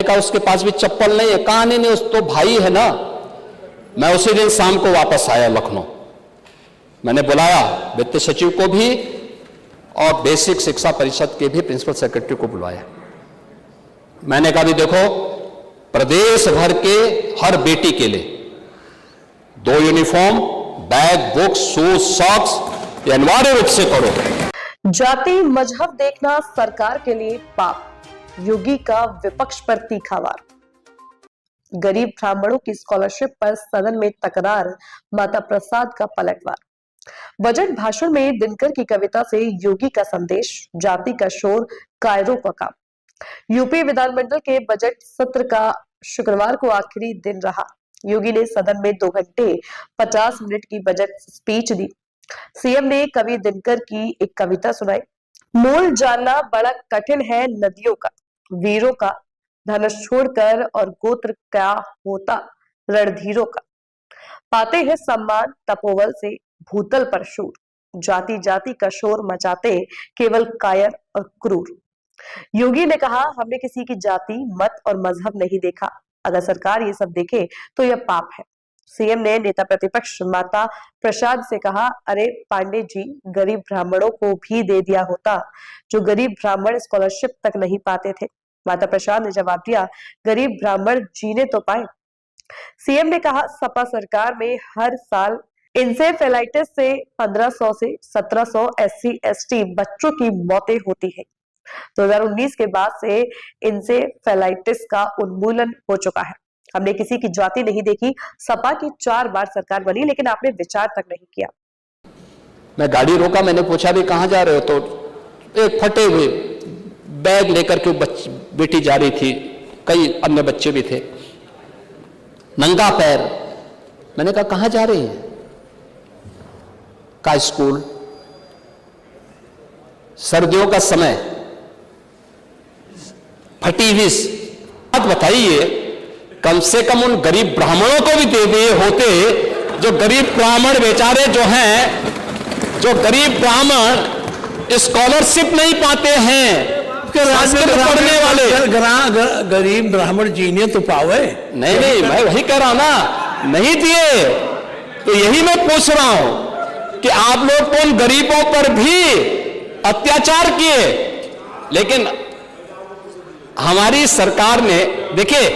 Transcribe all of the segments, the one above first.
कहा उसके पास भी चप्पल नहीं है। कहा नहीं नहीं, उस तो भाई है ना। मैं उसी दिन शाम को वापस आया लखनऊ। मैंने बुलाया वित्त सचिव को भी और बेसिक शिक्षा परिषद के भी प्रिंसिपल सेक्रेटरी को बुलाया। मैंने कहा भी देखो, प्रदेश भर के हर बेटी के लिए 2 uniform, bag, books, shoes, socks ये अनिवार्य रूप से करो। जाति मजहब देखना सरकार के लिए पाप, योगी का विपक्ष पर तीखा वार। गरीब ब्राह्मणों की स्कॉलरशिप पर सदन में तकरार, माता प्रसाद का पलटवार। बजट भाषण में दिनकर की कविता से योगी का संदेश, जाति का शोर, कायरों का काम। यूपी विधानमंडल के बजट सत्र का शुक्रवार को आखिरी दिन रहा। योगी ने सदन में 2 घंटे 50 मिनट की बजट स्पीच दी। सीएम ने कवि दिनकर की एक कविता सुनाई। मूल जानना बड़ा कठिन है नदियों का, वीरों का, धनुष छोड़कर और गोत्र क्या होता रणधीरों का। पाते हैं सम्मान तपोबल से भूतल पर शूर, जाति जाति का शोर मचाते केवल कायर और क्रूर। योगी ने कहा, हमने किसी की जाति, मत और मजहब नहीं देखा। अगर सरकार ये सब देखे तो यह पाप है। सीएम ने नेता प्रतिपक्ष माता प्रसाद से कहा, अरे पांडे जी, गरीब ब्राह्मणों को भी दे दिया होता। जो गरीब ब्राह्मण स्कॉलरशिप तक नहीं पाते थे। माता प्रसाद ने जवाब दिया, गरीब ब्राह्मण जीने तो पाए। सीएम ने कहा, सपा सरकार में हर साल इंसेफेलाइटिस से 1500 से 1700 SC/ST बच्चों की मौतें होती है। 2019 के बाद से इंसेफेलाइटिस का उन्मूलन हो चुका है। हमने किसी की जाति नहीं देखी। सपा की 4 बार सरकार बनी, लेकिन आपने विचार तक नहीं किया। मैं गाड़ी रोका, मैंने पूछा भी कहां जा रहे हो, तो एक फटे हुए बैग लेकर के बेटी जा रही थी, कई अन्य बच्चे भी थे, नंगा पैर। मैंने कहा कहां जा रही हैं? का स्कूल, सर्दियों का समय, फटी हुई बात बताइए। कम से कम उन गरीब ब्राह्मणों को भी दे दिए होते। जो गरीब ब्राह्मण बेचारे जो हैं, जो गरीब ब्राह्मण स्कॉलरशिप नहीं पाते हैं, संस्कृत पढ़ने वाले गरीब ब्राह्मण जीने तो पावे। नहीं नहीं, मैं वही कह रहा हूं ना, नहीं दिए। तो यही मैं पूछ रहा हूं कि आप लोग उन गरीबों पर भी अत्याचार किए। लेकिन हमारी सरकार ने देखिए,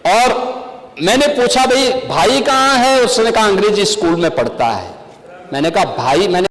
और मैंने पूछा भाई कहां है, उसने कहा अंग्रेजी स्कूल में पढ़ता है। मैंने कहा भाई, मैंने